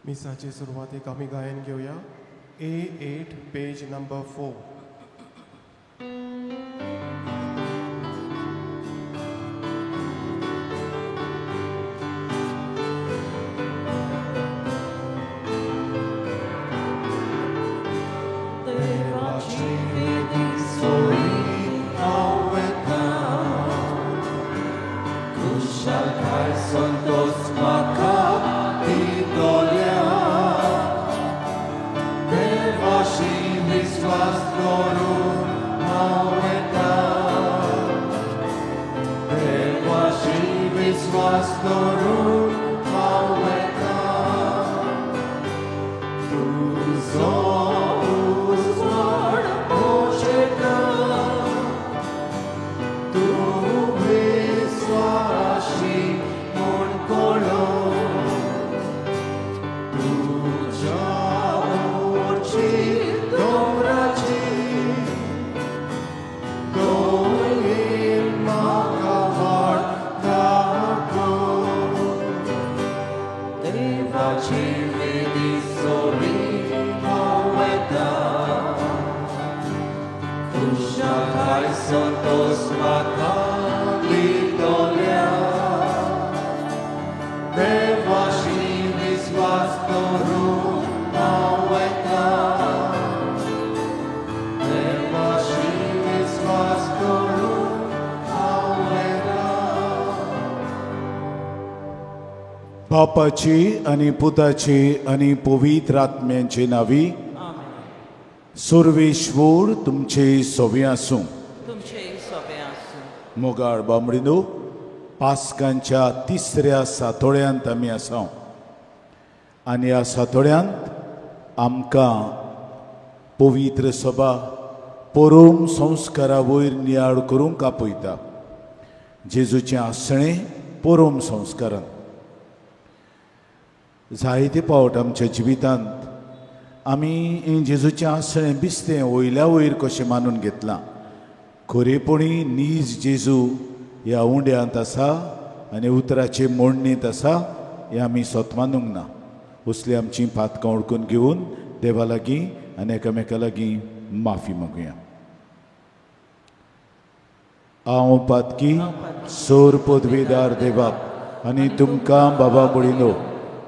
मिसाची सुरवातेक आमी गायन घेवया A8 पेज नंबर 4. बापाची आणि पुताची आणि पवित्र आत्म्याची नावी सर्वेश्वर तुमचे सोबे आसूं. मोगाळ बांबडिनो, पास्कांच्या तिसऱ्या सातोळ्यांत आमी आसा आनी ह्या सातोळ्यांत आमकां पवित्र सभा परम संस्कारा वयर नियाळ करूंक आपयता. जेजूचें आसणें परम संस्कारांत. जायते पावट आमच्या जिवितांत आमी जेजूचें आसणें बिस्तें वयल्या वयर कशें मानून घेतलां. खरेपणी नीज जेजू ह्या उंड्यांत आसा आनी उतराचे मोडणींत आसा हें आमी सोत मानूंक ना. असली आमची पातकां ओळखून घेवन देवा लागीं आनी एकामेका लागीं माफी मागुया. हांव पातकी सोर पदवीदार देवाक आनी तुमकां बाबा बुडिनो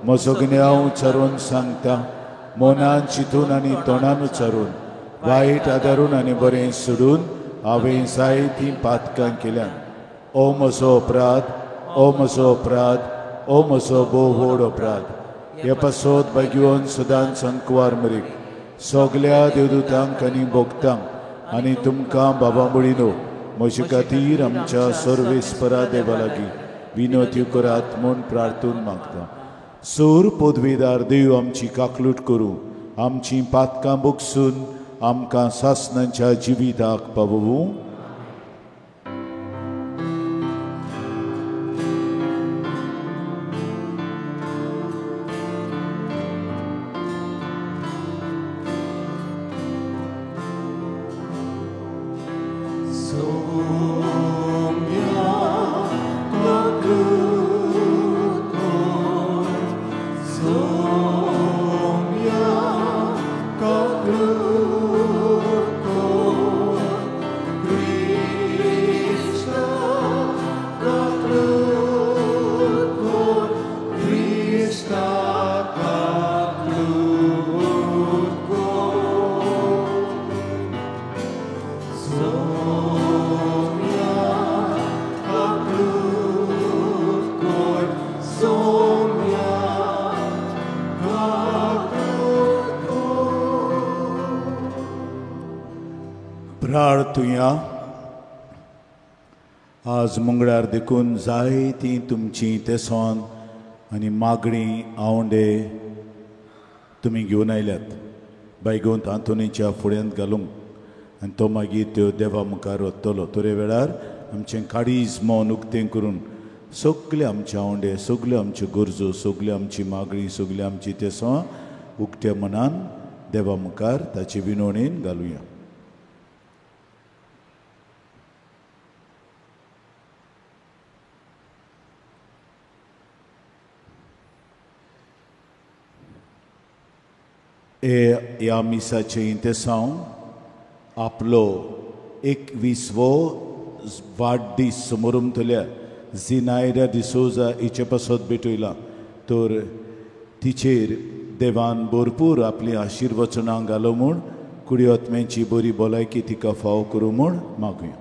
म्हजो गिन्याव उच्चारून सांगता. मनान चिंतून आनी तोंडान उच्चारून वायट आदारून आनी बरें सोडून हांवें जायतीं पातकां केल्यान. ओ म्हजो अपराध, ओ म्हजो अपराध, ओ म्हजो भोव व्हड अपराध. हे पासत बागिवन सदांच संकवार मरीक सगल्या देवदूतांक आनी भोगतांक आनी तुमकां बाबा बुडिनो म्हजे खातीर आमच्या सर्वेस्परा देवा लागीं विनोती करात म्हूण प्रार्थून मागता. सोर पदवीदार देव आमची काकलूट करूं, आमची पातकां भोगसून आमकां सासणांच्या जिविताक पावूं. प्रार्थुया. आज मंगळार देखून जायतीं तुमची तेसोन आनी मागणी आवंडे तुमी घेवन आयल्यात. बायगोन तांतुनीच्या फुड्यांत घालूंक आनी तो मागीर त्यो देवा मुखार वतलो. थोड्या वेळार आमचें काळीज मौन उक्तें करून सगळे आमचे आवंडे, सगल्यो आमच्यो गरजो, सगळी आमची मागणी, सगळी आमची तेसो उक्त्या मनान देवा मुखार ताचे विनवणेन घालुया. ह्या मिसाचे इंतेसांव आपलो 21वो वाडदीस समारंभतल्या झिनायरा डिसोजा हिचे पासत भेटयला तर तिचेर देवान भरपूर आपली आशिर्वचनां घालो म्हूण कुडी आत्म्याची बरी भलायकी तिका फाव करूं म्हूण मागुया.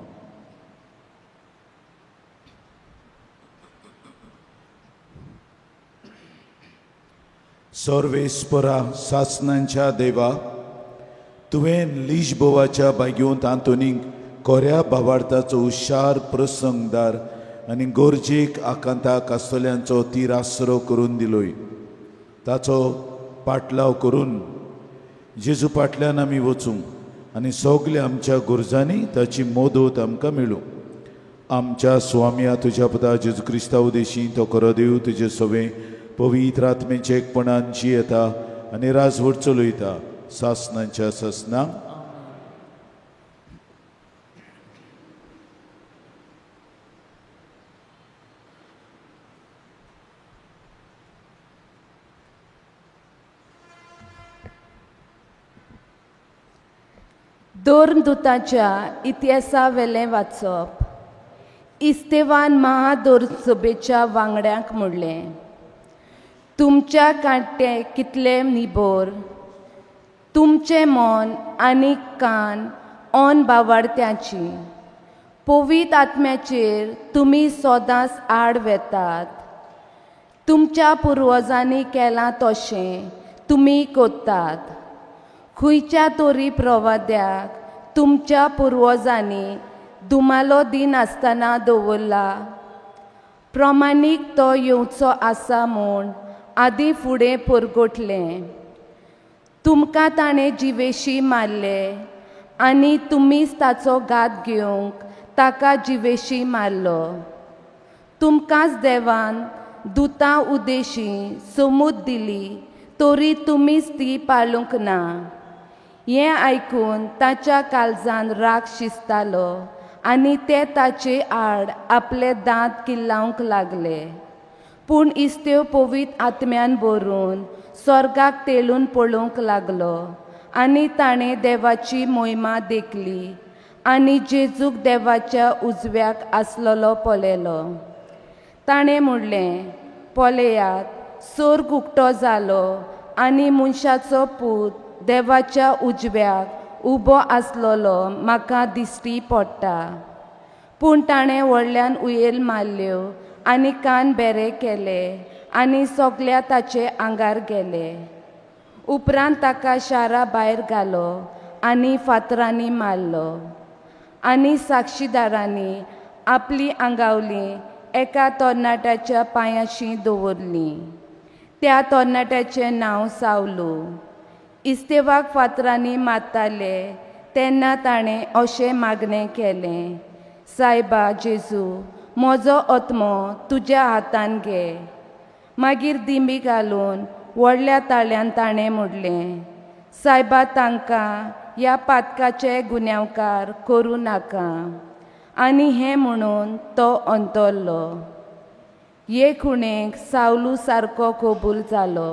सर्वेस्परा सासणांच्या देवा, तुवें लिशबोवाच्या बाग्योंत आंतोनीक कोऱ्या भावार्थाचो हुशार प्रसंगदार आनी गोरजेक आकांताक आसतल्यांचो तीर आसरो करून दिलोय. ताचो पाटलाव करून जेजू फाटल्यान आमी वचूं आनी सगल्या आमच्या गुरजांनी ताची मोदत आमकां मेळूं. आमच्या स्वाम्या तुज्या पुता जेजू क्रिस्ता उदेशी तो खरो देव तुजे सवे पवित्र आत्मेचे एकपणान जियेता आनी राजवट चलयता सासणांच्या सासणांक. दोर्नदूताच्या इतिहासा वेलें वाचप. इस्तेवान महादोरसभेच्या वांगड्यांक म्हणलें, तुमच्या कांटे कितले निबोर, तुमचे मन आनी कान ओन बावार्थ्याची. पवित्र आत्म्याचेर तुमी सोदांच आड वेतात. तुमच्या पुर्वजांनी केलां तशें तुमी कोत्तात. खंयच्या तरी प्रवाद्याक तुमच्या पुर्वजांनी दुमालो दिन आसतना दवरला. प्रमाणीक तो येवचो आसा म्हूण आदीं फुडें परगटलें. तुमकां ताणें जिवेशी मारले आनी तुमीच ताचो घात घेवंक ताका जिवेशी मारलो. तुमकांच देवान दुतां उदेशी समूद दिली तरी तुमीच ती पाळूंक ना. हें आयकून ताच्या काळजान राग शिजतालो आनी ते ताचे आड आपले दांत किल्लावंक लागले. पूण इस्तेव पवित्र आत्म्यान भरून स्वर्गाक तेलून पळोवंक लागलो आनी ताणें देवाची मोहिमा देखली आनी जेजूक देवाच्या उजव्याक आसलेलो पळयलो. ताणें म्हणलें, पळयात, स्वर्ग उक्तो जालो आनी मनशाचो पूत देवाच्या उजव्याक उबो आसलेलो म्हाका दिश्टी पडटा. पूण ताणें व्हडल्यान उयेल मारल्यो आनी कान बेरे केले आनी सगल्या ताचे आंगार गेले. उपरांत ताका शारा भायर घालो आनी फातरांनी मारलो. आनी साक्षीदारांनी आपली आंगावलीं एका तरणाट्याच्या पांयाशी दवरलीं. त्या तरणाट्याचें नांव सावलू. इस्तेवाक फातरांनी मारताले तेन्ना ताणें अशें मागणें केलें, सायबा जेजू, म्हजो आत्मो तुज्या हातान घे. मागीर दिमी घालून व्हडल्या ताळ्यान ताणें म्हणलें, सायबा, तांकां ह्या पातकाचे गुन्यांवकार करूं नाका. आनी हें म्हणून तो अंतरलो. हे खुणेक सावलू सारको कबूल जालो.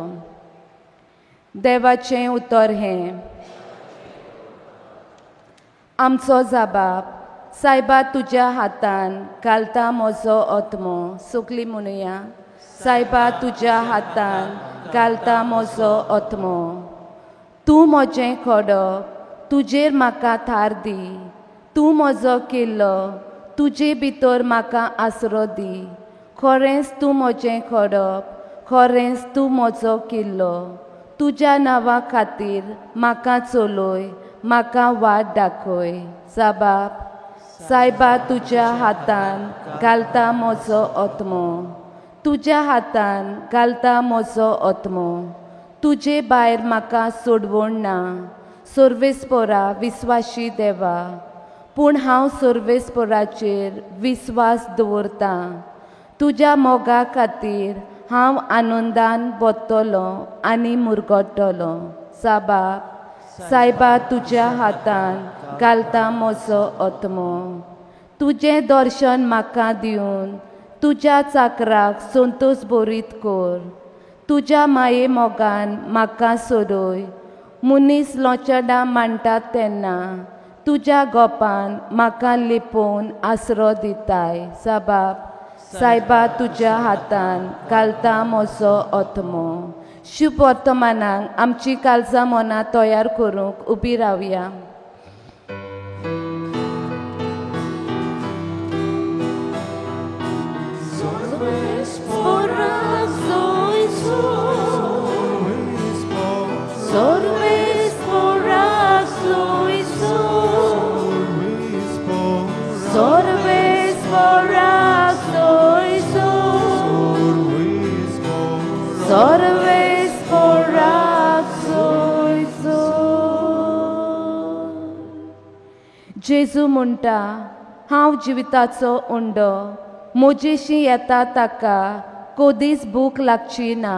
देवाचें उतर हें, आमचो जबाब, सायबा, तुज्या हातान घालता म्हजो आत्मो. सगलीं म्हणुया, सायबा, तुज्या हातान घालता म्हजो आत्मो. तूं म्हजें खडप, तुजेर म्हाका थार दी. तूं म्हजो किल्लो, तुजे भितर म्हाका आसरो दी. खरेंच तूं म्हजें खडप, खरेंच तूं म्हजो किल्लो. तुज्या नांवा खातीर म्हाका चलय, म्हाका वाट दाखय. जबाब, सायबा, तुज्या हातान घालता म्हजो आत्मो. तुज्या हातान घालता म्हजो आत्मो. तुजे भायर म्हाका सोडवण ना. सर्वेस्परा विस्वाशी देवा, पूण हांव सर्वेस्पराचेर विस्वास दवरतां. तुज्या मोगा खातीर हांव आनंदान बदतलो आनी मुरगडटलो. जबाब, सायबा, तुज्या हातान घालता म्हजो आत्मो. तुजें दर्शन म्हाका दिवन तुज्या चाकराक संतोश भरीत कर. तुज्या माये मोगान म्हाका सोडय. मुनीस लोचडां मांडटात तेन्ना तुज्या गोपान म्हाका लिपोवन आसरो दिताय. साबाब, सायबा तुज्या हातान घालता म्हजो आत्मो. शुभ वर्तमानाक आमची काळजां मनां तयार करूंक उबी रावया. जेजू म्हणटा, हांव जिविताचो उंडो. म्हजेशी येता ताका कधीच भूक लागची ना.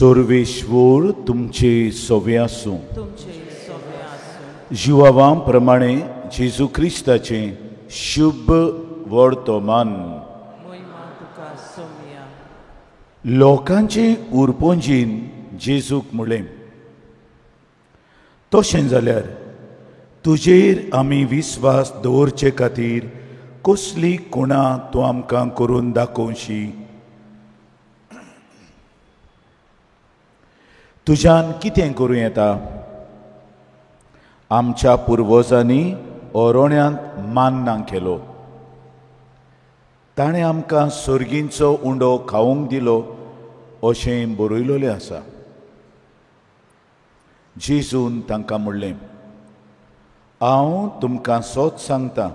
सर्वेश्वर तुमचे सोवे आसूं. जिवावां प्रमाणे जेजू क्रिस्ताचें शुभ वर्तमान. लोकांचे उरपोंजीन जेजूक म्हणलें, तशें जाल्यार तुजेर आमी विस्वास दवरचे खातीर कसली खुणां तूं आमकां करून दाखोवशी. तुज्यान कितें करूं येता? आमच्या पुर्वजांनी ओरोण्यांत मान्ना केलो. ताणें आमकां सर्गींचो उंडो खावंक दिलो अशें बरयलोलें आसा. जेजून तांकां म्हणलें, हांव तुमकां सोत सांगतां,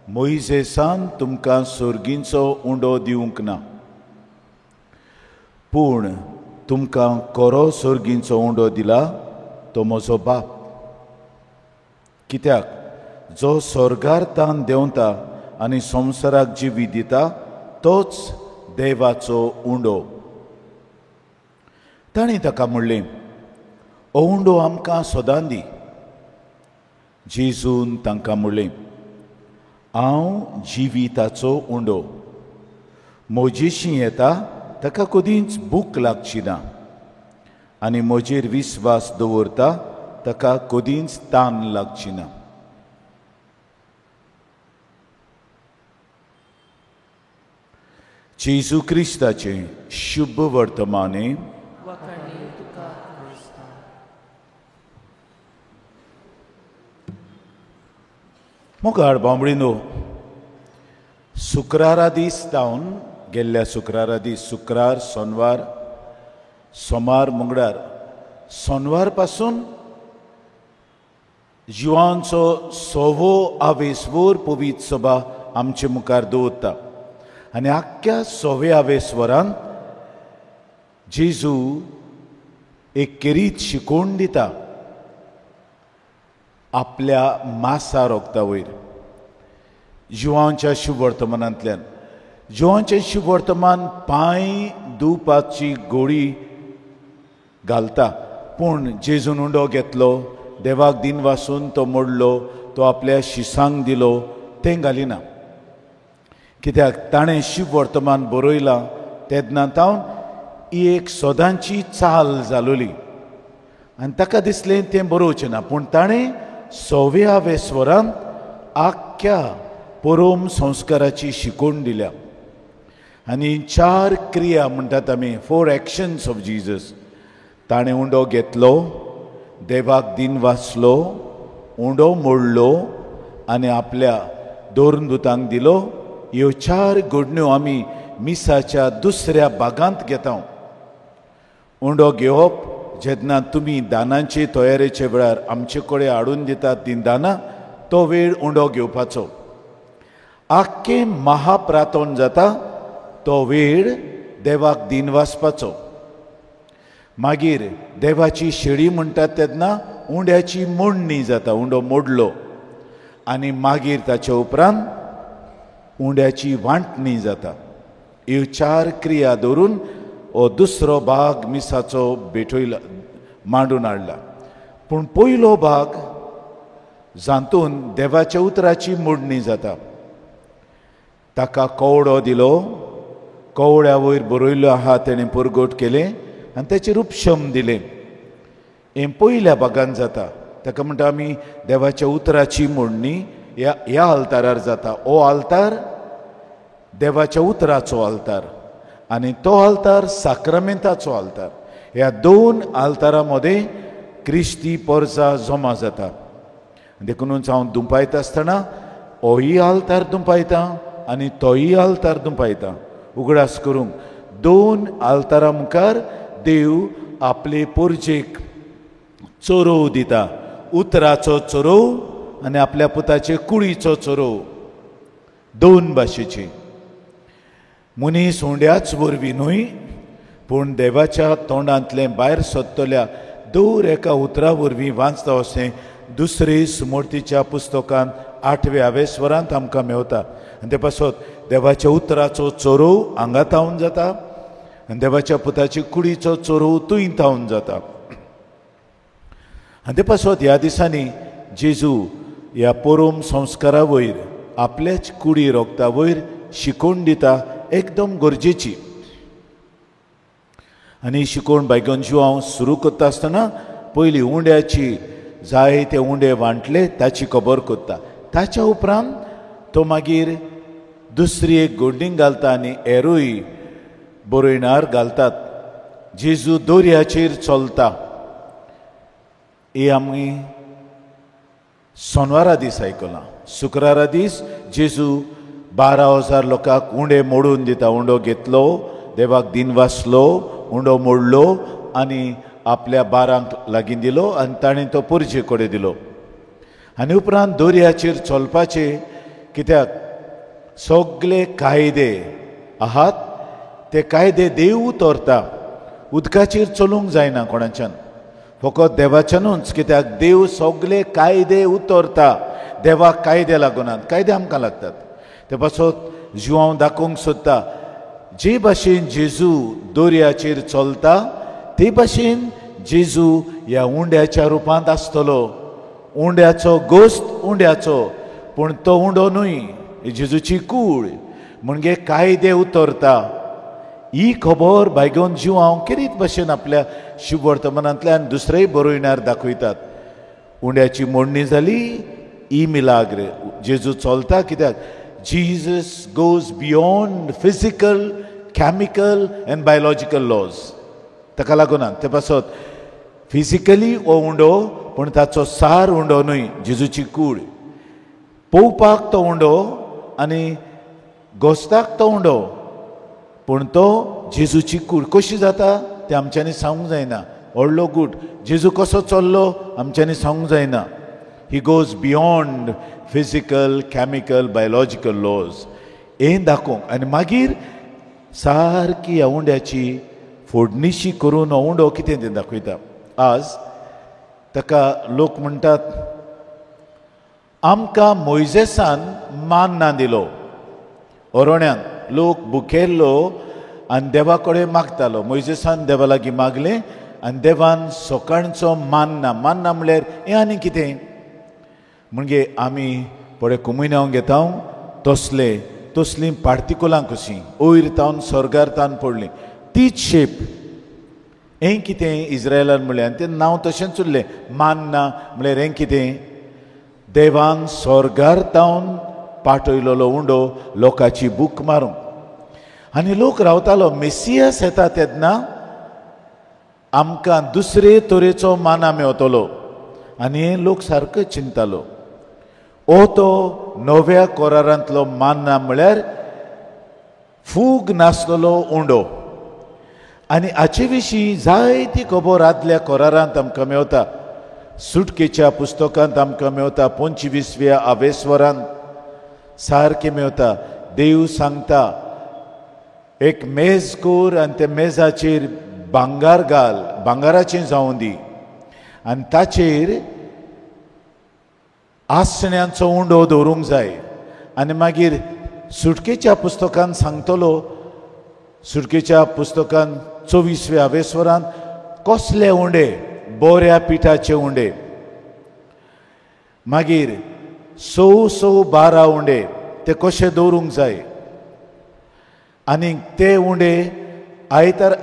मोइजेसान तुमकां सर्गींचो उंडो दिवंक ना, पूण तुमकां खरो सर्गींचो उंडो दिला तो म्हजो बाप. कित्याक जो स्वर्गार तान देंवता आनी संवसाराक जिवी दिता तोच देवाचो उंडो. ताणें ताका म्हणलें, हो उंडो आमकां सदां दी. जेजून तांकां म्हणलें, हांव जिविताचो उंडो. म्हजेशी येता ताका कधीच भूक लागची ना, आनी म्हजेर विस्वास दवरता ताका कधीच तान लागची ना. जेजू क्रिस्ताचें शुभ वर्तमाने. मोगाळ बांबडीनो, शुक्रारा दीस जावन गेल्ल्या शुक्रारा दीस शुक्रार, सोनवार, सोमार, मंगळार, सोनवार पासून जिवांचो सोवो आवेसवर पवित्र सभा आमचे मुखार दवरता. आनी आख्ख्या सोवे आवेसवरांत जेजू एक केरीत शिकोवन दिता आपल्या मासा रोगता वयर. जिवांच्या शुभ वर्तमानांतल्यान जिवांचें शुभ वर्तमान पांय दुवपाची गोळी घालता, पूण जेजून उंडो घेतलो, देवाक दिन वासून तो मोडलो, तो आपल्या शिसांक दिलो, तें घालिना. कित्याक ताणें शुभ वर्तमान बरयलां तेन्ना तावन ही एक सदांची चाल जालोली आनी ताका दिसलें तें बरोवचें ना, पूण ताणें सोव्या वेस्वरांत आख्ख्या परोम संस्काराची शिकोवन दिल्या. आनी 4 क्रिया म्हणटात आमी, 4 एक्शन्स ऑफ जीजस. ताणें उंडो घेतलो, देवाक दिन वाचलो, उंडो मोडलो आनी आपल्या दोरदूतांक दिलो. ह्यो 4 घडण्यो आमी मिसाच्या दुसऱ्या भागांत घेता. उंडो घेवप जेन्ना तुमी दानांचे तयारेचे वेळार आमचे कडेन हाडून दितात दिनदानां, तो वेळ उंडो घेवपाचो. आख्खें महाप्रार्थन जाता तो वेळ देवाक दिन वाचपाचो. मागीर देवाची शेळी म्हणटात तेन्ना उंड्याची मोडणी जाता, उंडो मोडलो, आनी मागीर ताचे उपरांत उंड्याची वांटणी जाता. ह्यो 4 क्रिया दवरून हो दुसरो भाग मिसाचो भेटयला मांडून हाडला. पूण पयलो भाग जातून देवाच्या उतराची मोडणी जाता. ताका कवडो दिलो, कवड्या वयर बरयल्लो आहा तेणें पुरगोट केले आनी ताचेर उपशम दिले. हें पयल्या भागान जाता. ताका म्हणटा आमी देवाच्या उतराची मोडणी ह्या आल्तारार जाता. हो आल्तार देवाच्या उतराचो आल्तार आनी तो आल्तार साक्रामेंताचो आल्तार. ह्या 2 आल्तारा मदें क्रिस्ती पोरसां जमा जाता. देखूनच हांव दुंपायता आसतना होय आल्तार दुंपायता आनी तोय आल्तार दुंपायता. उगडास करूंक 2 आल्तारा मुखार देव आपले पोरजेक चोरोव दिता. उतराचो चोरोव आनी आपल्या पुताचे कुडीचो चोरोव, 2 भाशेची. मनीस उंड्याच वरवीं न्हय, पूण देवाच्या तोंडांतलें भायर सत्तल्या दर एका उतरा वरवीं वाचता अशें दुसरे सुमोर्तीच्या पुस्तकांत 8व्या स्वरांत आमकां मेवता. आनी ते पासत देवाच्या उतराचो चोरोव हांगा तावन जाता आनी देवाच्या पुताची कुडीचो चोरोव तुय तावन जाता. आनी ते पासत ह्या दिसांनी जेजू ह्या पोरोम संस्कारा वयर आपल्याच कुडी रोगता वयर शिकोवन दिता, एकदम गरजेची. आनी शिकोवन बायगन ज्यो हांव सुरू करता आसतना पयलीं उंड्याची जायते उंडे वांटले ताची खबर करता. ताच्या उपरांत तो मागीर दुसरी एक गोडणीक घालता आनी हेरूय बरयणार घालतात. जेजू दोर्याचेर चलता. ही आमी सोनवारा दीस आयकलां. शुक्रारा दीस जेजू 12,000 लोकांक उंडे मोडून दिता. उंडो घेतलो, देवाक दिन वाचलो, उंडो मोडलो आनी आपल्या बारांक लागीं दिलो आनी ताणें तो पुरजे कडेन दिलो. आनी उपरांत दोर्याचेर चलपाचे, कित्याक सगळे कायदे आहात ते कायदे देव उतरता. उदकाचेर चलूंक जायना कोणाच्यान, फकत देवाच्यानूच. कित्याक देव सगळे कायदे उतरता. देवाक कायदे लागूनात, कायदे आमकां लागतात. ते पासत ज्यो हांव दाखोवंक सोदता, जे भाशेन जेजू दोर्याचेर चलता ते भाशेन जेजू ह्या उंड्याच्या रुपांत आसतलो. उंड्याचो गोस्त उंड्याचो, पूण तो उंडो न्हय, जेजूची कूड म्हणजे कायदे उतरता. ही खबर भायगेवन जीव हांव केरीत भाशेन आपल्या शुभ वर्तमानांतल्यान दुसरेय बरोयणार दाखयतात. उंड्याची मोडणी जाली, ई मिलाग्र, जेजू चलता. कित्याक Jesus goes beyond physical, chemical and biological laws. ताका लागून ते पासत फिजिकली हो उंडो, पूण ताचो सार उंडो न्हय, जेजूची कूड. पोवपाक तो उंडो आनी गोस्ताक तो उंडो, पूण तो जेजूची कूड. कशी जाता तें आमच्यांनी सांगूंक जायना. व्हडलो गूट जेजू कसो चल्लो आमच्यांनी सांगूंक जायना. He goes beyond physical, chemical, biological laws. हें दाखोवंक आनी मागीर सारकी ह्या उंड्याची फोडणीशी करून हो उंडो कितें तें दाखयता. आज ताका लोक म्हणटात आमकां मोइजेसान मान ना दिलो. ओरोण्यान लोक भुकेल्लो आनी देवा कडेन मागतालो. मोइजेसान देवा लागीं मागलें आनी देवान सकाळचो मान ना. मान ना म्हणल्यार हें आनी कितें म्हणजे आमी पळय कुमिन्याव घेता तसलीं पार्टिकुलां कशीं वयर तावन स्वर्गार तावन पडलीं तीच शेप. हें कितें इज्रायलान म्हणलें आनी तें नांव तशेंच उरलें. मान ना म्हणल्यार हें कितें, देवान स्वर्गार तावन पाठयलोलो उंडो लोकाची भूक मारूंक. आनी लोक रावतालो मेसियास येता तेन्ना आमकां दुसरे तरेचो माना मेवतलो. आनी हें लोक सारको चिंतालो. ओ तो नव्या कोरारांतलो मान्ना म्हळ्यार फूग नासलेलो उंडो. आनी हाचे विशीं जायती खबर आदल्या कोरारांत आमकां मेवता. सुटकेच्या पुस्तकांत आमकां मेवता. 25व्या आवेस्वरांत सारकें मेवता. देव सांगता एक मेज कोर आनी ते मेजाचेर भांगार घाल, भांगाराचें जावं दी, आनी ताचेर आसण्यांचो उंडो दवरूंक जाय. आनी मागीर सुटकेच्या पुस्तकान सांगतलो, सुटकेच्या पुस्तकान 24व्या वेस्वरान कसले उंडे, बोऱ्या पिठाचे उंडे, मागीर 12 उंडे ते कशे दवरूंक जाय. आनी ते उंडे आयतार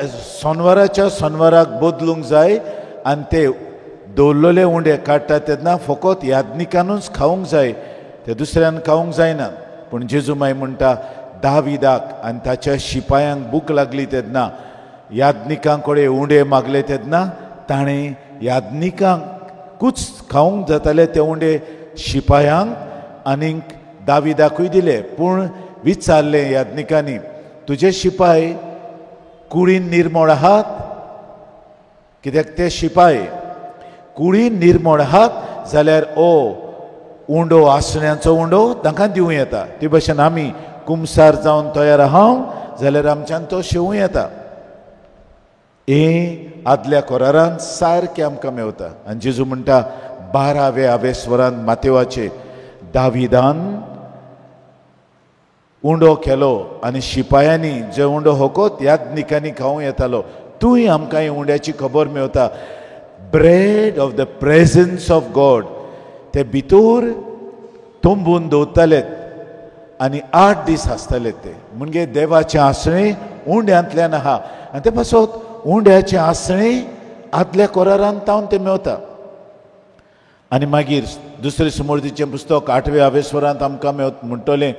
सोनवाराक बदलूंक जाय. आनी ते दवरलेले उंडे काडटा तेन्ना फकत यादनिकानूच खावंक जाय, ते दुसऱ्यान खावंक जायना. पूण जेजू माय म्हणटा दाविदाक आनी ताच्या शिपायांक भूक लागली तेन्ना यादनिकां कडेन उंडे मागले तेन्ना ताणें यादनिकांकूच खावंक जाताले ते उंडे शिपायांक आनीक दाविदाकूय दिले. पूण विचारलें यादनिकांनी, तुजे शिपाय कुडीन निर्मळ आहात? कित्याक ते शिपाय कुडीन निर्मळ आहात जाल्यार उंडो, आसण्यांचो उंडो तांकां दिवं येता. ते भाशेन आमी कुमसार जावन तयार आहांव जाल्यार आमच्यान तो शेवूं येता. हें आदल्या करारांत सारकें आमकां मेवता. आनी जेजू म्हणटा 12व्या वेस्वरान मातेवाचे, दाविदान उंडो केलो आनी शिपायांनी जे उंडो होकोत यादनिकांनी खावं येतालो. तूंय आमकां हे उंड्याची खबर Mewat. Bread of the presence of God, ते भितर तोंबून दवरतालेत आनी 8 दीस आसताले ते. म्हणजे देवाचें आसणें उंड्यांतल्यान आहा. आनी ते पासत उंड्याचें आसणें आदल्या करारांत तावन ते मेवता. आनी मागीर दुसरे समोर्थीचें पुस्तक 8व्या वेस्वरांत आमकां म्हणटलें,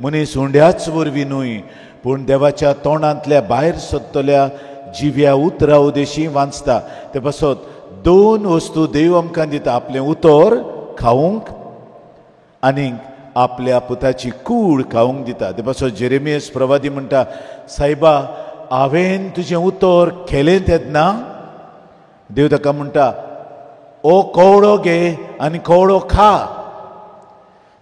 मनीस उंड्याच वरवीं न्हय पूण देवाच्या तोंडांतल्या भायर सत्तल्या जिव्या उतरा उदेशी वाचता. ते पासत 2 वस्तू देव आमकां दिता, आपलें उतर खावंक आनी आपल्या पुताची कूड खावंक दिता. ते पासत जेरेमियस प्रवादी म्हणटा, सायबा हांवें तुजें उतर केलें तेन्ना देव ताका म्हणटा, ओ कवळो घे आनी कवळो खा.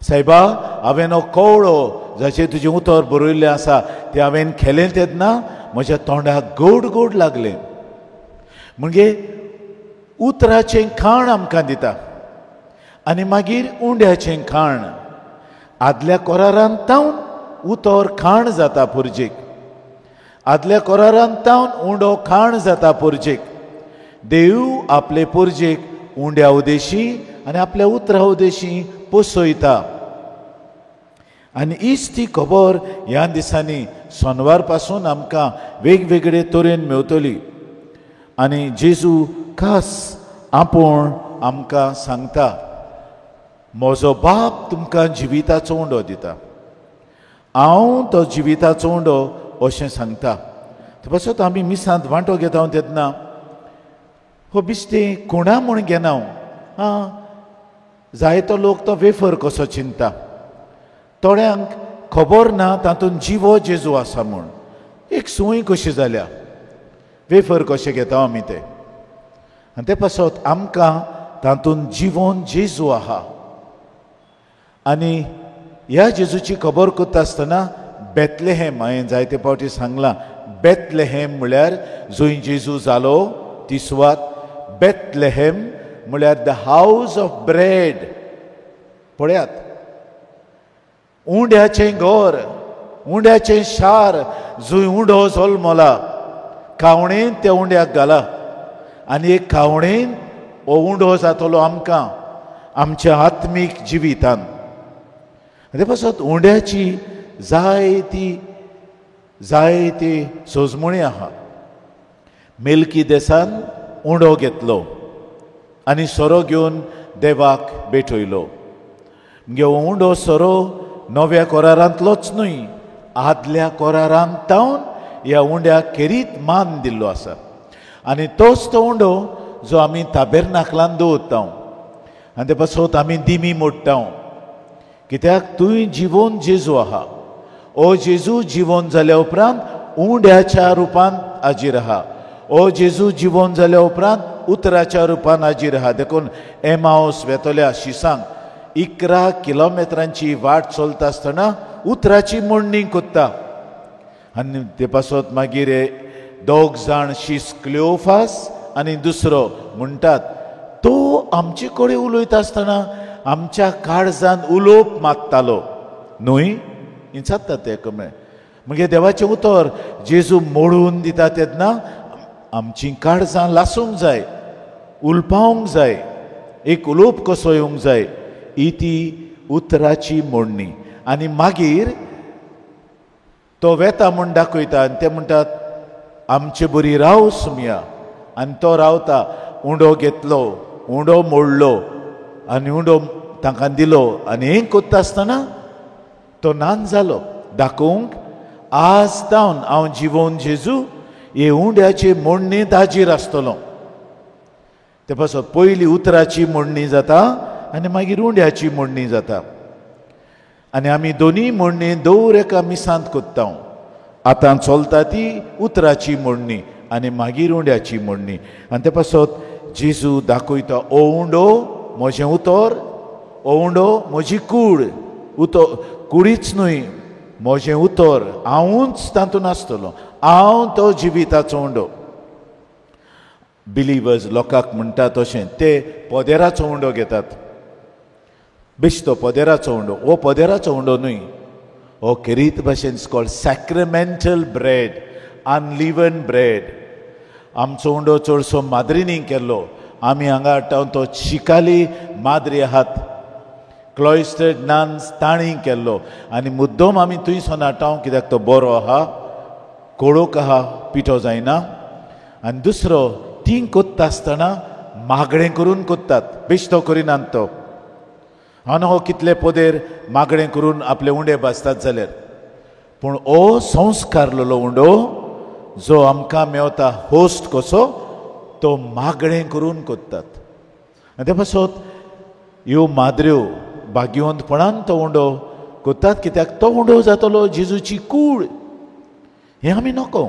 सायबा हांवें हो कवळो जाचेर तुजें उतर बरयल्लें आसा तें हांवें केलें तेन्ना म्हज्या तोंडाक गोड गोड लागलें. म्हणजे उतराचें खाण आमकां दिता. आनी मागीर उंड्याचें खाण. आदल्या करारांत तावन उतर खाण जाता पुर्जेक. आदल्या करारांत तावन उंडो खाण जाता पुर्जेक. देव आपले पुर्जेक उंड्या उदेशी आनी आपल्या उतरा उदेशी पोसयता. आनी हीच ती खबर ह्या दिसांनी सोनवार पासून आमकां वेगवेगळे तरेन मेवतली. आनी जेजू खास आपूण आमकां सांगता, म्हजो बाप तुमकां जिविताचो उंडो दिता, हांव तो जिविताचो उंडो अशें सांगता. पासत आमी मिसांत वांटो घेता तेन्ना हो बिस्तें कोणा म्हूण घेना. जायतो लोक तो वेफर कसो चिंता. थोड्यांक खबर ना तातूंत जिवो जेजू आसा म्हूण. एक सूय कशी जाल्या, वेफर कशें घेता आमी ते. आनी ते पासत आमकां तातूंत जिवोन जेजू आहा. आनी ह्या जेजूची खबर करता आसतना बेथलेहेम, हांवें जायते फावटी सांगलां, बेथलेहेम म्हळ्यार जंय जेजू जालो ती सुवात. बेथलेहेम म्हळ्यार द हावज ऑफ ब्रेड. पळयात, उंड्याचें घर, उंड्याचें शार जंय उंडो जल्मला. कावणेन त्या उंड्याक घाला आनी एक कावणेन हो उंडो जातलो आमकां आमच्या आत्मीक जिवितान. ते पासत उंड्याची जायती सोजमणी आहा. मेल्कीदेसान उंडो घेतलो आनी सोरो घेवन देवाक भेटयलो. म्हणजे हो उंडो सोरो नव्या करारांतलोच न्हय, आदल्या करारांत तावन ह्या उंड्याक खेरीत मान दिल्लो आसा. आनी तोच तो उंडो जो आमी ताबेरनाकलांत दवरता. आनी ते पासत आमी दिमी मोडटा. कित्याक तुवें जिवोन जेजू आहा. ओ जेजू जिवोन जाल्या उपरांत उंड्याच्या रुपांत हाजीर आहा. ओ जेजू जिवोन जाल्या उपरांत उतराच्या रुपान हाजीर आहा. देखून एमाउस वेतोल्या शिसांक 11 किलोमिटरांची वाट चलता आसतना उतराची मोडणी कोत्ता. आनी ते पासत मागीर दोग जाण शीस क्लिओफास आनी दुसरो म्हणटात तो आमचे कडेन उलयता आसतना आमच्या काळजान उलोवप मागतालो न्हय विचारता ते कमे म्हणजे देवाचें उतर जेजू मोडून दिता तेन्ना आमची काळजां लासूंक जाय उलपावंक जाय एक उलोवप कसो येवंक जाय ही ती उतराची मोडणी आनी मागीर तो वेता म्हूण दाखयता आनी ते म्हणटात आमचे बरी राव सुमया आनी तो रावता उंडो घेतलो उंडो मोडलो आनी उंडो तांकां दिलो आनी हें कोत्ता आसतना तो नान जालो दाखोवंक आज जावन हांव जिवोवन जेजू हे उंड्याचे मोडणी दाजीर आसतलो ते पासून पयली उतराची मोडणी जाता आनी मागीर उंड्याची मोडणी जाता आनी आमी दोनी मोडणी दवर एका मिसांत कोत्ता आतां चलता ती उतराची मोडणी आनी मागीर उंड्याची मोडणी आनी ते पासून जेजू दाखयता ओ उंडो म्हजें उतर ओ उंडो म्हजी कूड कुडीच न्हय म्हजें उतर हांवूच तातूंत आसतलो हांव तो जिविताचो उंडो बिलिवर्स लोकांक म्हणटा तशें ते पोदेराचो उंडो घेतात बेश्तो पोदेराचो उंडो हो पोदेराचो उंडो न्हय हो खेरीत भाशेन कॉल्ड सॅक्रमेंटल ब्रेड अनलिवन ब्रेड आमचो उंडो चडसो माद्रीनी केल्लो आमी हांगा हाडटा तो शिकाली माद्री आहात क्लॉइस्टर्ड नान्स ताणी केल्लो आनी मुद्दम आमी थंयसून हाडटा कित्याक तो बरो आहा कोळोक आहा पिठो जायना आनी दुसरो तीं कोत्ता आसतना मागणें करून कोत्तात बेश्तो करिनात तो हांव हो कितले पोदेर मागणें करून आपले उंडे भाजतात जाल्यार पूण हो संस्कारलेलो उंडो जो आमकां मेवता होस्ट कसो तो मागणें करून कोत्तात आनी ते पासून ह्यो माद्र्यो भाग्यवंतपणान तो उंडो कोत्तात कित्याक तो उंडो जातलो जेजूची कूड हें आमी नको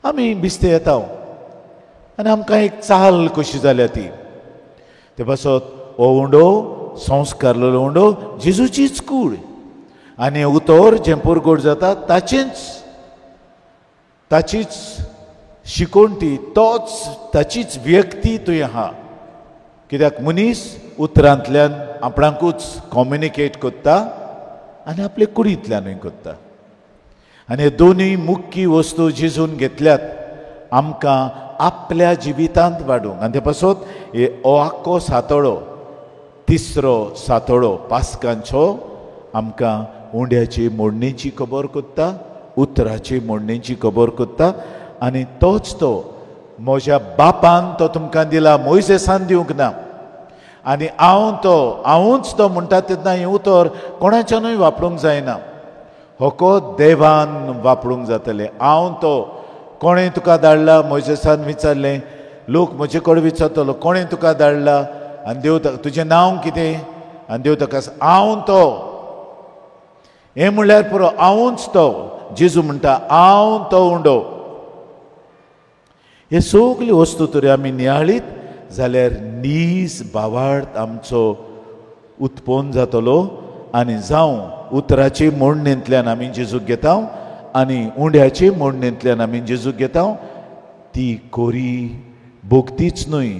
आमी बिस्ते येता आनी आमकां एक चाल कशी जाल्या ती ते पासून हो उंडो संस्कारलेलो उंडो जेजूचीच कूड आनी उतर जें पुरगोड जाता ताचीच शिकोण ती तोच ताचीच व्यक्ती थंय आहा कित्याक मनीस उतरांतल्यान आपणाकूच कॉम्युनिकेट कोत्ता आनी आपले कुडींतल्यानूय कोत्ता आनी हे दोनूय मुख्य वस्तू जेजून घेतल्यात आमकां आपल्या जिवितांत वाडूंक आनी ते पासून हो आख्खो सातोळो तिसरो सातोळो पास्कांचो आमकां उंड्याची मोडणीची खबर कोत्ता उतराची मोडणीची खबर कोत्ता आनी तोच तो म्हज्या बापान तो तुमकां दिला मोइसेसान दिवंक ना आनी हांवूच तो म्हणटा तेन्ना हें उतर कोणाच्यानूय वापरूंक जायना होको देवान वापरूंक जातलें हांव तो कोणें तुका धाडला मोइसेसान विचारलें लोक म्हजे कडेन विचारतलो कोणें तुका धाडला आनी देव तुजें नांव कितें आनी देव ताका हांव तो हें म्हणल्यार पुरो हांवूच तो जेजू म्हणटा हांव तो उंडो हे सगळी वस्तू तरी आमी नियाळीत जाल्यार नीज भावार्थ आमचो उत्पन्न जातलो आनी जावं उतराचे मोडणेंतल्यान आमी जेजूक घेता आनी उंड्याचे मोडणेंतल्यान आमी जेजूक घेता ती कोरी भोगतीच न्हय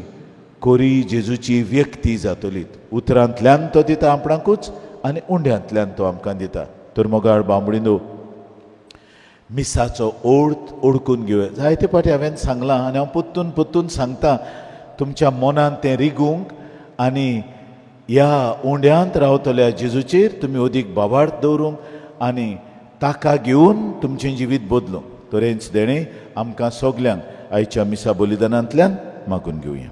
कोरी जेजूची व्यक्ती जातलीत उतरांतल्यान तो दिता आपणाकूच आनी उंड्यांतल्यान तो आमकां दिता तर मोगाळ बांबडिनो मिसाचो ओर्थ ओळखून घेवया जायते फावटी हांवें सांगलां आनी हांव पोत्तून सांगता तुमच्या मनांत तें रिगूंक आनी ह्या उंड्यांत रावतल्या जेजूचेर तुमी अदीक भावार्थ दवरूंक आनी ताका घेवन तुमचें जिवीत बदलूंक तरेच देणें आमकां सगल्यांक आयच्या मिसा बलिदानांतल्यान मागून घेवया.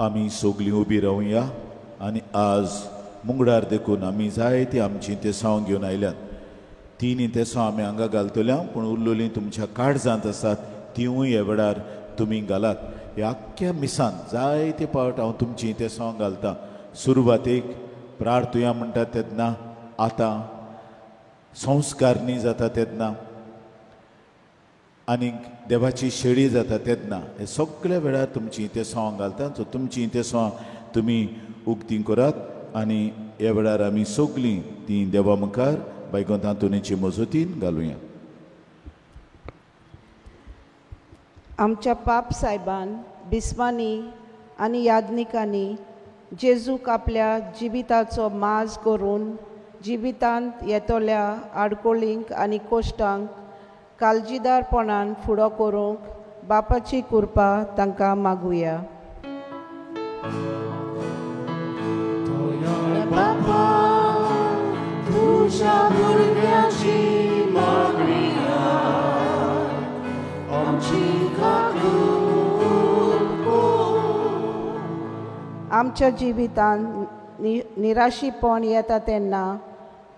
आमी सगळीं उबी रावया आनी आज मुंगडार देखून आमी जायतीं आमचीं तेसांव घेवन आयल्यात. तीन तेसांव आमी हांगा घालतल्या पूण उरलेलीं तुमच्या काळजांत आसात तिवूय ह्या वेळार तुमी घालात. ह्या आख्ख्या मिसांत जायते फावट हांव तुमचीं तेसांव घालतां. सुरवातेक प्रार्थुया म्हणटा तेन्ना आतां संस्कारणी जाता तेन्ना आनीक देवाची शेळी जाता तेन्ना हे सगळ्या वेळार तुमची ते सॉंग घालता सो तुमची ते सॉंग तुमी उक्ती करात आनी ह्या वेळार आमी सगळीं ती देवा मुखार बायको तांतुणीची मजतीन घालुया. आमच्या पाप सायबान बिस्वांनी आनी याज्ञिकांनी जेजूक आपल्या जिविताचो माज करून जिवितांत येतोल्या आडकोळींक आनी कोश्टांक काळजीदारपणान फुडो करूंक बापाची कृपा तांकां मागुया. बापा तुझ्या भुरग्याची मागणी आमची आमच्या जिवितांत निराशीपण येता तेन्ना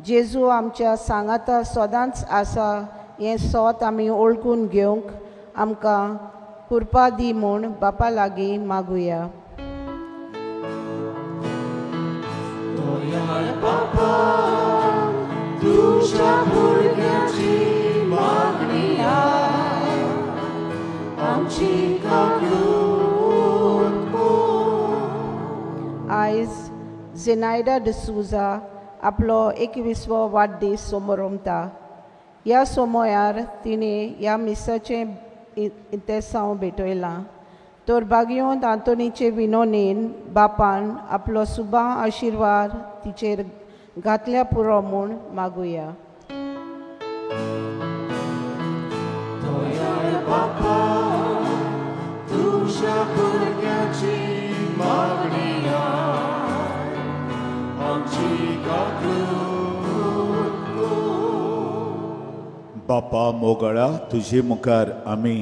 जेजू आमच्या सांगाता सदांच आसा हें सोत आमी ओळखून घेवंक आमकां कृपा दी म्हूण बापा लागीं मागुया. बापा तुझ्या भुरग्याची मागणी आमची आयज झेनायडा डिसूजा आपलो 21वो वाडदीस सोमोरमता. ह्या सोमोयार तिणें ह्या मिसाचें इतेसांव भेटयलां. तोरबागियोंत आंतोनीचे विनोनेन बापान आपलो सुबां आशिर्वाद तिचेर घातल्या पुरो म्हूण मागुया. बापा तुझ्या भुरग्याची मागणी आमची बापा मोगळा तुजे मुखार आमी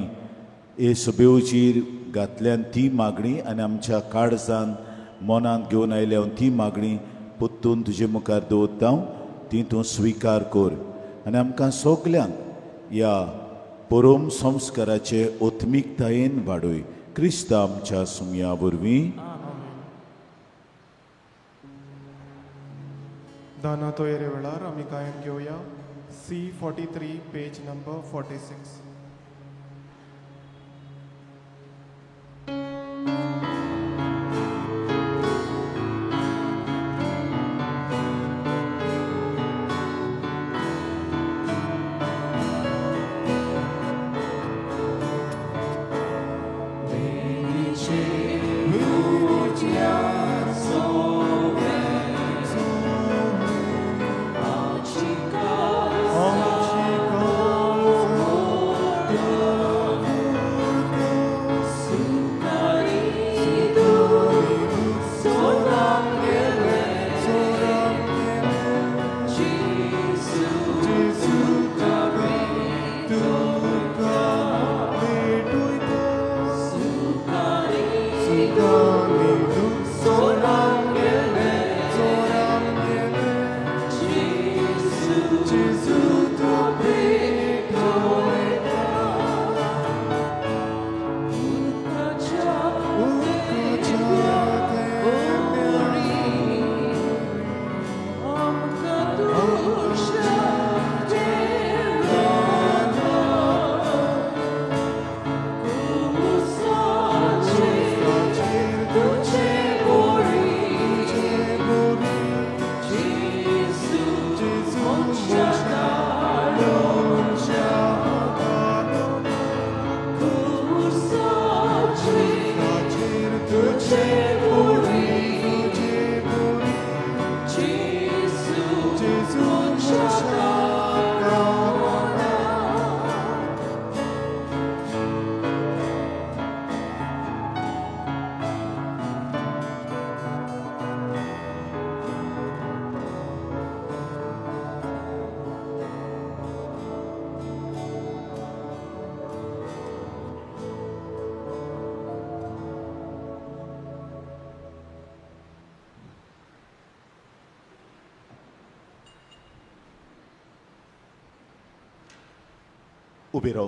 येसुबेवचीर घातल्यान ती मागणी आनी आमच्या काळजान मनांत घेवन आयल्यान ती मागणी पोत्तून तुजे मुखार दवरता ती तूं स्विकार कर आनी आमकां सगल्यांक ह्या परम संस्काराचे ओत्मीकतायेन वाडय. क्रिस्त आमच्या सुमया वरवीं. दाना तो येरे वेळार आमी गायन घेवया. C43 page number 46.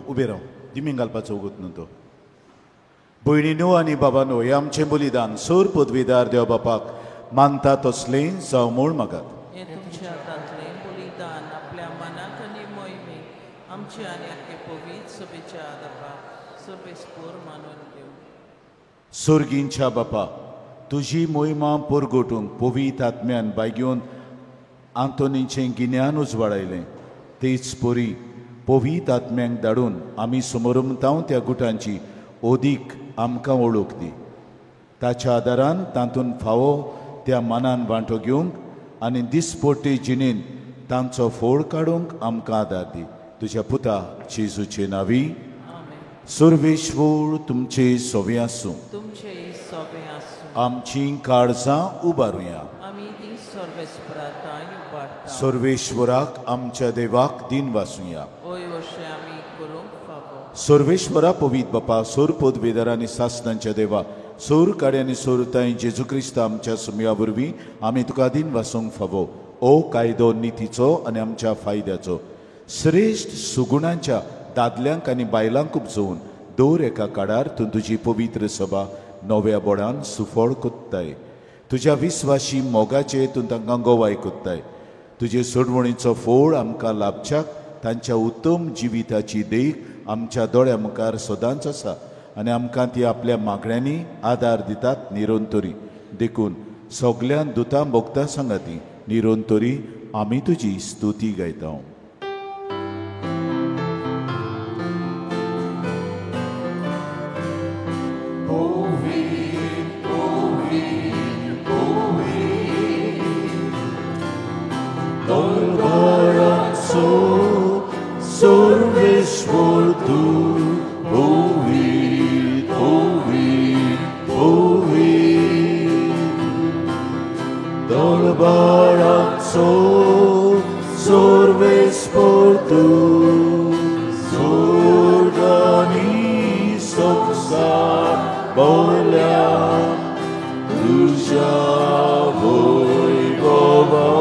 उबे राव दिमींग घालपाचो उगत न्हू तो. भयणीनो आनी बाबानो हे आमचें बलिदान सोर पदवीदार देव बापाक मानता तसलें जावं म्हूण मागात. हे तुमच्या हातांतलें बलिदान आपल्या मनाक आनी मोहिमेक आमचे आनी आख्खे पवित्र सभेच्या आदाराक सर्वेस्पोर मानून घेऊ. सुर्गींच्या बापा तुझी मोहिमा परगटूंक पवित्र आत्म्यान बायग्योन आंतोनीचें गिन्यान उजवाडायलें तेच पोरी पवित्र आत्म्यांक धाडून आमी समोरमतांव त्या गुटांची ओदीक आमकां वळख दी. ताच्या आदारान तातूंत फावो त्या मानान वांटो घेवंक आनी दिसपट्टे जिणेंत तांचो फोड काडूंक आमकां आदार दी. तुज्या पुता जेजूचे नांवी. सर्वेश्वर तुमचे सोवे आसूं. तुमचे सोबे आसूं. आमची काळजां उबारुया. आमी ती सर्वेस्पराताय उबारता. सर्वेश्वराक आमच्या देवाक दिन वासुया. ओय अशें आमी करूंक फावो. सर्वेश्वरा पवित्र बापा सोर पदवेदार आनी सासणांच्या देवा सोर काडे आनी सोर ताई जेजू क्रिस्त आमच्या सुमया वरवीं आमी तुका दिन वासूंक फावो. ओ कायदो नितीचो आनी आमच्या फायद्याचो श्रेश्ठ सुगुणांच्या दादल्यांक आनी बायलांक उपजोवन दर एका काळार तूं तुजी पवित्र सभा नव्या बोडान सुफळ कोत्ताय. तुज्या विस्वाशी मोगाचे तूं तांकां गोवाय कोत्ताय. तुजे सोडवणीचो फोड आमकां लाभच्याक तांच्या उत्तम जिविताची देख आमच्या दोळ्या मुखार सदांच आसा आनी आमकां ती आपल्या मागण्यांनी आदार दितात निरोंतरी. देखून सगळ्यां दुतां भोगता सांगाती निरोंतरी आमी तुजी स्तुती गायता. सर्वेश्वर तू पवित्र पवित्र पवित्र दरबाराचो सर्वेश्वर तू स्वर्ग आनी संसार भरल्या तुज्या वैभवान.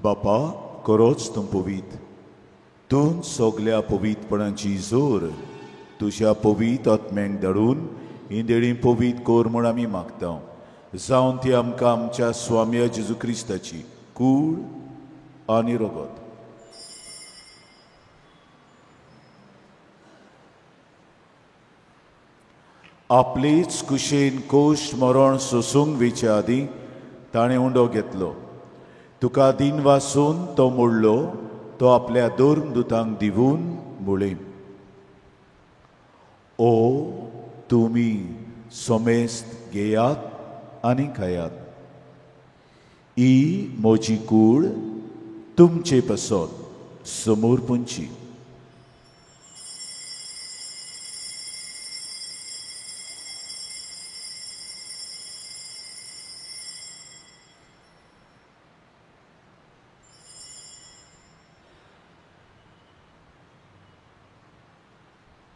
बापा करोच तूं पवित्र. तूं सगल्या पवित्रपणाची जोर तुज्या पवित्र आत्म्यांक धाडून ही देणी पवित्र कोर म्हूण आमी मागता. जावन ती आमकां आमच्या स्वाम्या जेजू क्रिस्ताची कूड आनी रगत आपलीच कुशेन कोश्ट मरण सोसूंक वेच्या आदीं ताणें उंडो घेतलो. तुका दिन वासून तो मोडलो. तो आपल्या दोन दुतांक दिवून मुळे ओ तुमी सोमेस्त घेयात आनी खायात. ही म्हजी कूड तुमचे पासत समोर पुंची.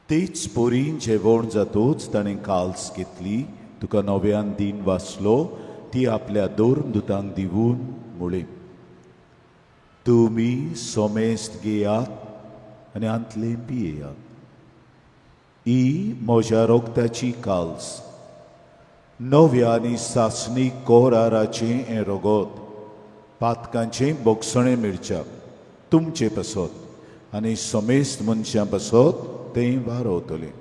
तेच पोरी जेवण जातूच ताणें काल्स घेतली. तुका नव्यान दिन वाचलो. ती आपल्या दोन दुतांक दिवून मुळे तुमी सोमेस्त घेयात आनी आंतले पियेयात. ही म्हज्या रोगताची काल्स नव्या आनी सासणीक कोराराचें हें रगत पातकांचें बोगसणें मिरच्याक तुमचे पासत आनी सोमेस्त मनशां पासत तें वारवतलें.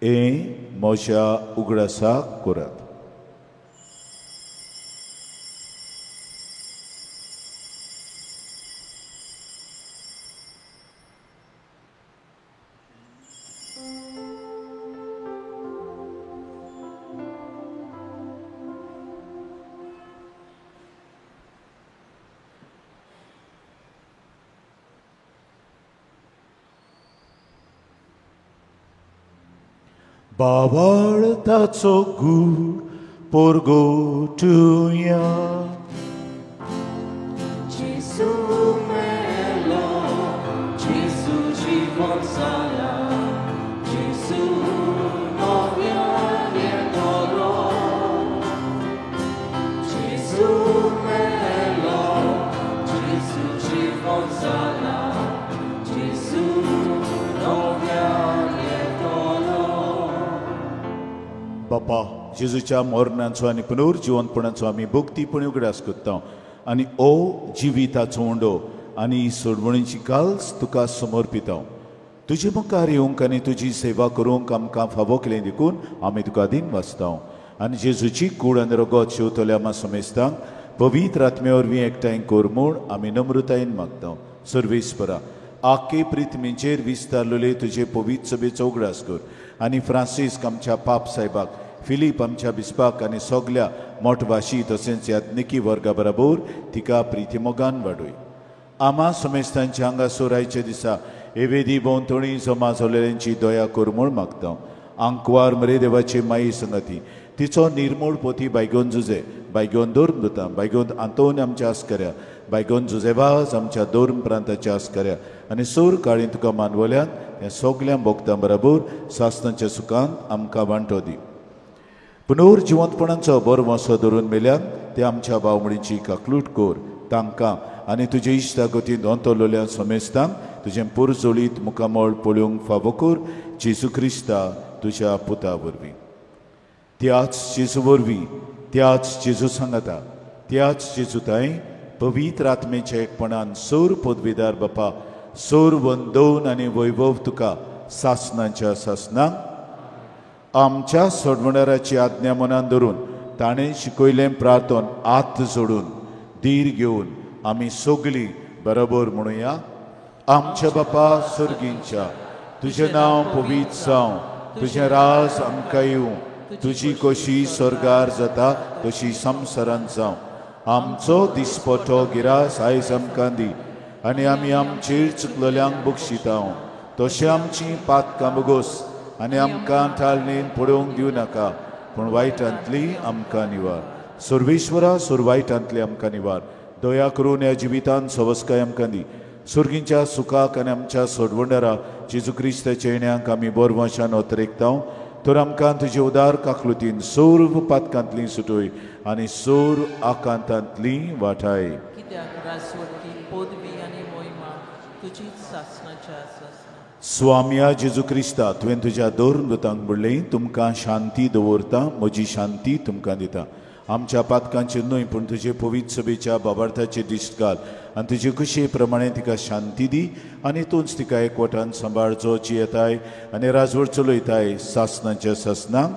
हें म्हज्या उगडासाक करात. बावाळताचो गूळ porgotuya. Jesu melo, Jesu żywot zala, Jesu nowia niedolo. Jesu melo, Jesu żywot zala, Jesu nowia niedolo. बापा जेजूच्या मरणाचो आनी पुनर्जिवंतपणाचो आमी भक्तीपणी उगडास करता आनी ओ जिविताचो उंडो आनी सोडवणीची काल्स तुका समर्पिता. तुजे मुखार येवंक आनी तुजी सेवा करूंक आमकां फावो केलें देखून आमी तुका दिन वाचता आनी जेजूची कूड आनी रगत शेवतल्या आमा समेस्तांक पवित्र आत्मे वरवीं एकठांय कर म्हूण आमी नम्रतायेन मागता. सर्वेस्परा आखे प्रितमेचेर विस्तारलेले तुजे पवित्र सभेचो उगडास कर आनी फ्रांसीस आमच्या पाप साहेबाक, फिलीप आमच्या बिस्पाक आनी सगल्या मोठवाशी तशेंच यात्निकी वर्गा बरोबर तिका प्रितीमोगान वाडय. आमा समेस्तांच्या हांगासर आयच्या दिसा एवेदी भोंवतणी जमा जाल्ल्यांची दया कर म्हूण मागता. आंकवार मरे देवाचे माई संगती तिचो निर्मूळ पोती बायगोन जुजे, बायगोन दोर्म दोता, बायगोन आंतोन आमच्या आस्कऱ्या, बायगोन जुजेबाज आमच्या दोर्म प्रांताच्या आस्कऱ्या आनी सोर काळी तुका मानवल्यान ह्या सगल्या भोगतां बरोबर सासणाच्या सुखांत आमकां वांटो दी. पुनर्जिवंतपणाचो बरो वसो धरून मेल्यान ते आमच्या भावमणीची काकलूट कर तांकां आनी तुजे इश्टागतीन दोंतोलोल्या समेस्तांक तुजें पुरजोळीत मुखामळ पळोवंक फावो कर. जेजू क्रिस्ता तुज्या पुता वरवीं. त्याच जेजू वरवीं, त्याच जेजू सांगाता, त्याच जेजूताय पवित्र आत्मेच्या एकपणान सोर पदवीदार बापा, सोर वंदोवन आनी वैभव तुका सासणाच्या सासणांक आमच्या सोडवणाराची आज्ञा मनान धरून ताणें शिकयलें प्रार्थन आत जोडून धीर घेवन आमी सगळीं बरोबर म्हणुया. आमच्या बापा सुर्गींच्या, तुजें नांव पवित्र जावं, तुजें राज आमकां येवं, तुजी कशी स्वर्गार जाता तशी संवसारांत जावं. आमचो दिसपटो गिरास आयज आमकां दी आनी आमी आमचेर चुकलेल्यांक बक्षिता तशें आमची पातकां बगोस आनी आमकां थाळणेन पडोवंक दिवं नाका पूण वायटांतली आमकां निवार. सर्वेश्वरा सुरवायटांतली आमकां निवार. दया करून ह्या जिवितांत सवस्काय आमकां दी. सुर्गींच्या सुखाक आनी आमच्या सोडवणारा जेजू क्रिस्ताच्या येण्याक आमी बोरवशान ओतरेकता. तर आमकां तुजे उदार काकलुतीन सोर्व पातकांतली सुटोय आनी सोर आकांतांतली वाटाय. कित्याक राजवटी पदवी आनी मोहिमा तुजीच सासणाच्या आसा. स्वाम्या जेजू क्रिस्ता तुवें तुज्या दोन दुतांक बुडलें तुमकां शांती दवरता, म्हजी शांती तुमकां दिता. आमच्या पातकांचेर न्हय पूण तुजे पवित्र सभेच्या बाबार्थाचेर दिश्ट घाल आनी तुजे कुशे प्रमाणे तिका शांती दी आनी तूंच तिका एकवटान सांबाळ जोची येताय आनी राजवट चलयताय सासणाच्या सासणांक.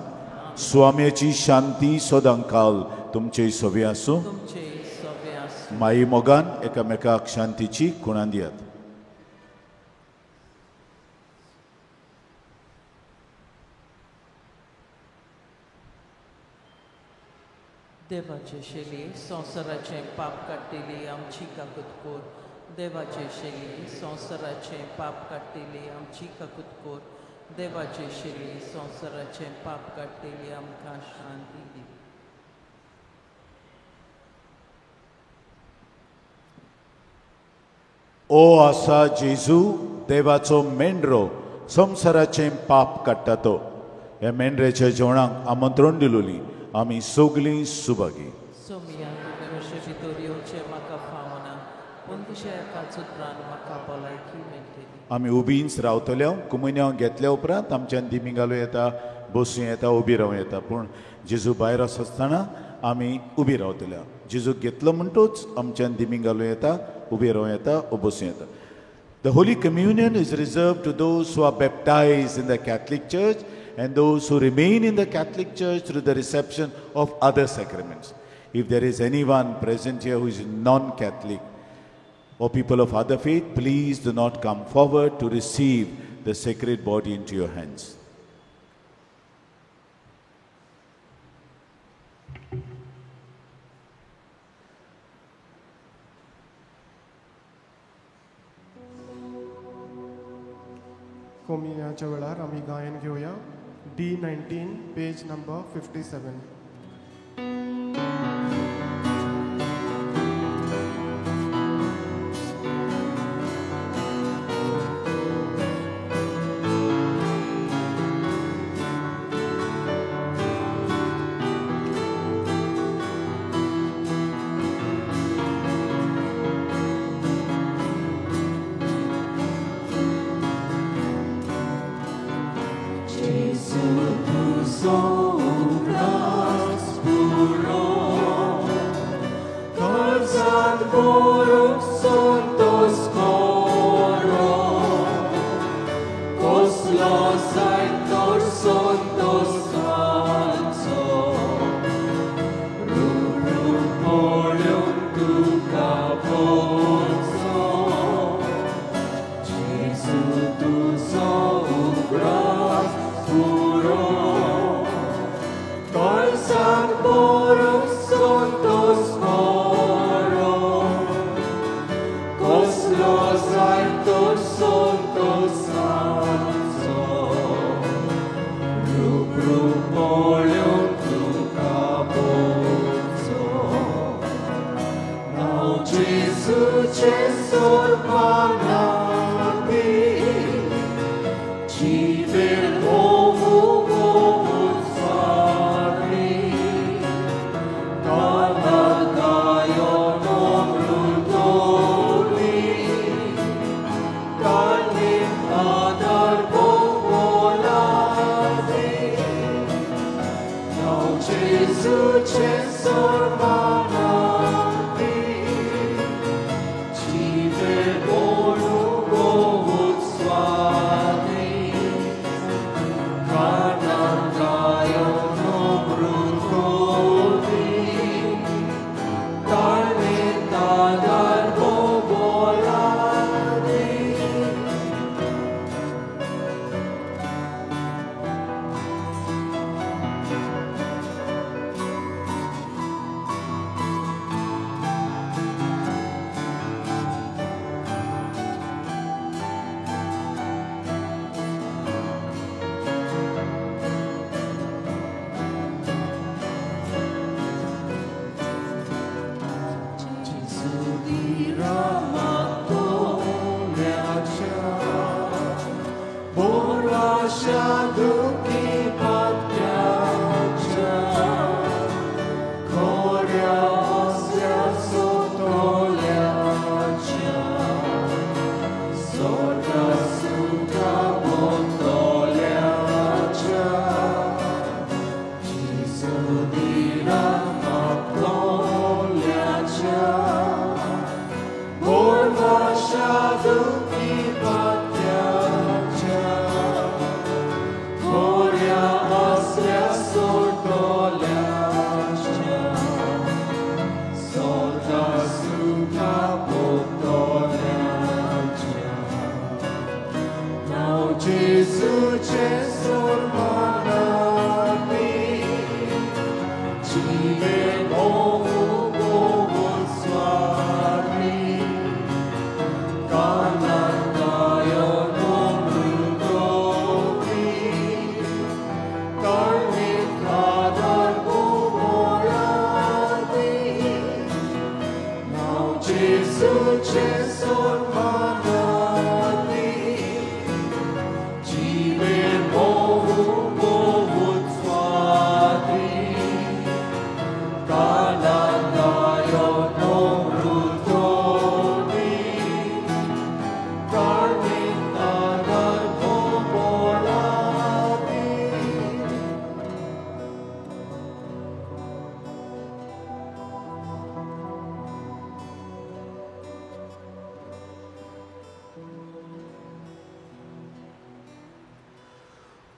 स्वाम्याची शांती सदां काल तुमचे सभे आसूं. तुमचे सभे आसूं. माई मोगान एकामेकाक शांतीची खुणां दियात. देवाचे शेली संवसाराचे पाप काडटेली आमची काकूत कोर. देवाचे शेली संवसाराचे पाप काडटेली आमची काकूत कोर. देवाचे शेली संवसाराचे पाप काडटेली आमकां शांती दी. ओ आसा जेजू देवाचो मेंढरो संवसाराचें पाप काडटा तो. ह्या मेंढऱ्याच्या जेवणाक आमंत्रण दिलोली आमी सगळीं सुभागी. सोमिया तुवें अशें भितर येवचें म्हाका फावना पूण तुज्या एकाच उतरान म्हाका भलायकी मेळटली. आमी उबींच रावतल्या कुमन्यांव घेतल्या उपरांत आमच्यान दिमी घालूं येता, बसूं येता, उबी रावूं येता पूण जेजू भायर आसतना आमी उबी रावतल्या. जेजू घेतलो म्हणटूच आमच्यान दिमी घालूं येता, उबी रावूं येता, बसूं येता. The Holy Communion is reserved to those who are baptized in the Catholic Church and those who remain in the Catholic Church through the reception of other sacraments. If there is anyone present here who is non-Catholic or people of other faith, please do not come forward to receive the sacred body into your hands. कोमियाच्या वेळार आमी गायन घेवया D19 page number 57.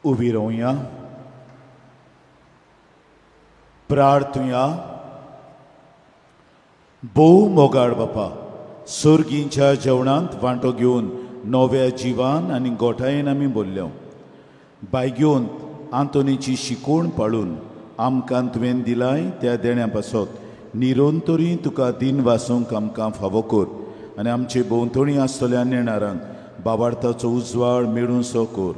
उभी रावया, प्रार्थुया. भोव मोगाळ बापा, सर्गींच्या जेवणांत वांटो घेवन नव्या जिवान आनी गोठायेन आमी बोल्ल्यो. बायग्योन आंतोनीची शिकोवण पाळून आमकां तुवें दिलाय त्या देण्या पासत निरोंतरी तुका दिन वासूंक आमकां फावो कर आनी आमचे भोंवतणी आसतल्या नेणारांक बाबार्थाचो उजवाड मेळूं सो कर.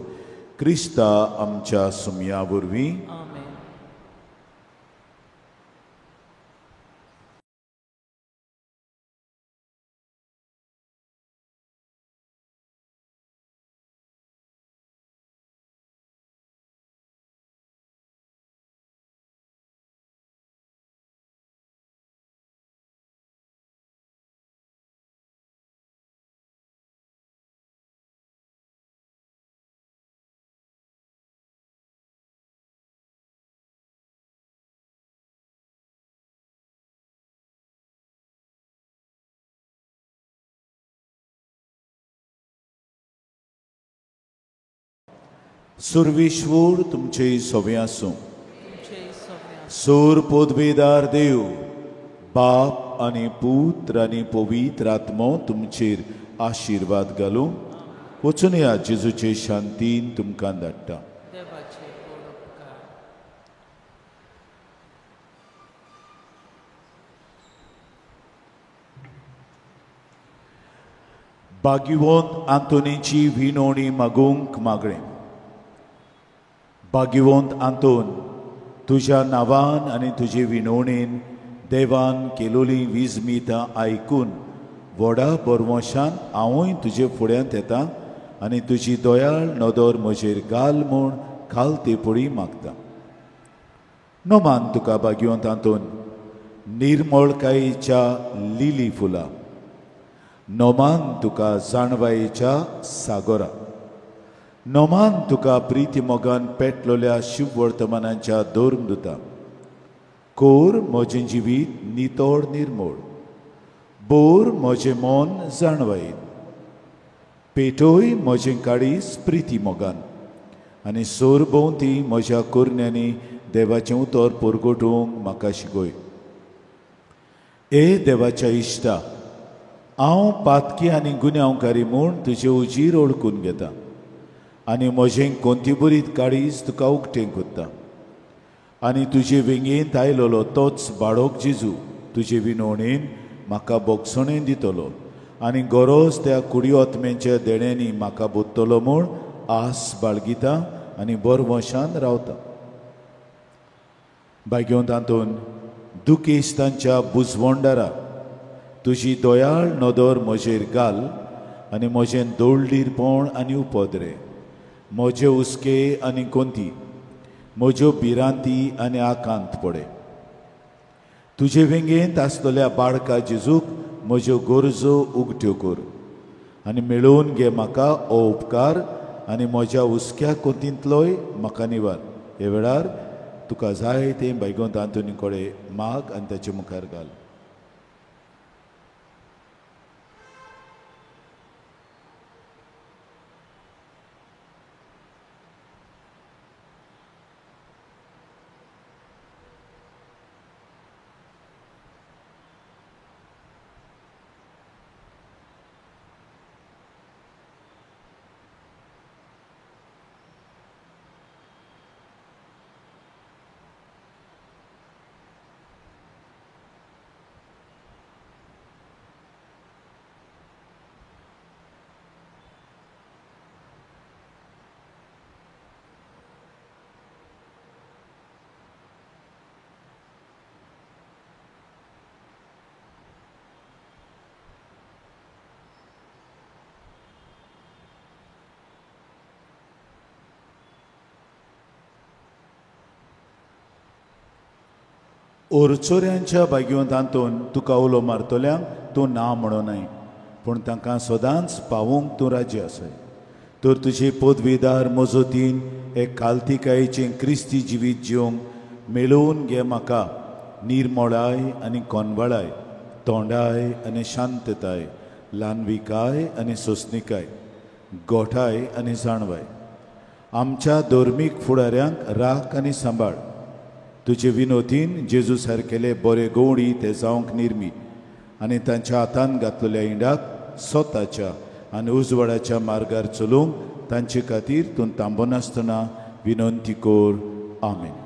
क्रिस्ता आमच्या सुमया वरवीं. आमेन. सुरविश्वूर तुमचे सोबे आसूं. तुमचे सगळ्या सूर पोदवेदार देव बाप आनी पुत्र आनी पवित्र आत्मो तुमचेर आशिर्वाद घालूं. वचून या जेजूचे शांतीन तुमकां धाडटा. देवाचे उपकार. भाग्यवंत आंतोनीची विनवणी मागूंक मागणें. भाग्यवंत आंतोन, तुज्या नांवान आनी तुजे विनवणेन देवान केलोली विजमितां आयकून व्हडा परमोशान हांवूय तुजे फुड्यांत येतां आनी तुजी दोयाळ नदर म्हजेर घाल म्हूण खालते पडी मागता. नोमान तुका भाग्यवंत आंतोन, निर्मळकायेच्या लिली फुलां. नोमान तुका जाणवायेच्या सागोरा. नोमान तुका प्रिती मोगान पेटलोल्या शुभ वर्तमानांच्या दोरमदुतां. कोर म्हजें जिवीत नितोड निर्मळ. बोर म्हजें मन जाणवायेन. पेटोय म्हजें काळीज प्रिती मोगान. आनी सोर भोंवती म्हज्या कुरण्यांनी देवाचें उतर परगटूंक म्हाका शिकय. ए देवाच्या इश्टा, हांव पातकी आनी गुन्यांवकारी म्हूण तुजें उजीर ओळखून घेता आनी म्हजें कोंतीबुरीत काळीज तुका उक्तें कोत्ता. आनी तुजे वेंगेंत आयलोलो तोच बाळोक जेजू तुजे विनवणेन म्हाका बोगसणें दितलो आनी गरज त्या कुडीओत्म्याच्या देण्यांनी म्हाका बोत्तलो म्हूण आस बाळगिता आनी बरवशान रावता. भाग्यवंत आंतोन, दुखेस्तांच्या बुजवंडारा तुजी दोयाळ नदर म्हजेर घाल आनी म्हजें दोळडीरपण आनी उपद्रे, म्हजे हुस्के आनी कोंती, म्हज्यो भिरांती आनी आकांत पडे. तुजे वेंगेंत आसतल्या बाळका जेजूक म्हज्यो गरजो उगट्यो कर आनी मेळोवन घे म्हाका हो उपकार आनी म्हज्या हुस्क्या कोंतींतलोय म्हाका निवार. हे वेळार तुका जाय तें भाग्यवंत आंतोनी कडेन माग आनी ताचे मुखार घाल. ओरचोऱ्यांच्या भाग्यवंतांतून तुका उलो मारतल्यांक तूं ना म्हणोनाय, पूण तांकां सदांच पावूंक तूं राजी आसाय. तर तुजे पदवीदार मजतीन हे काल्तिकायेचें क्रिस्ती जिवीत जिवंक मेळोवन घे म्हाका निर्मळाय आनी कोनवळाय, तोंडाय आनी शांतताय, ल्हानविकाय आनी सोंसणिकाय, गोठाय आनी जाणवाय. आमच्या धर्मीक फुडाऱ्यांक राख आनी सांबाळ. तुजे विनोदीन जेजू सारकेले बरे गवळी ते जावंक निर्मी आनी तांच्या हातान घातलेल्या इंडाक स्वताच्या आनी उजवाडाच्या मार्गार चलूंक तांचे खातीर तूं थांबनासतना विनंती कोर. आमेन.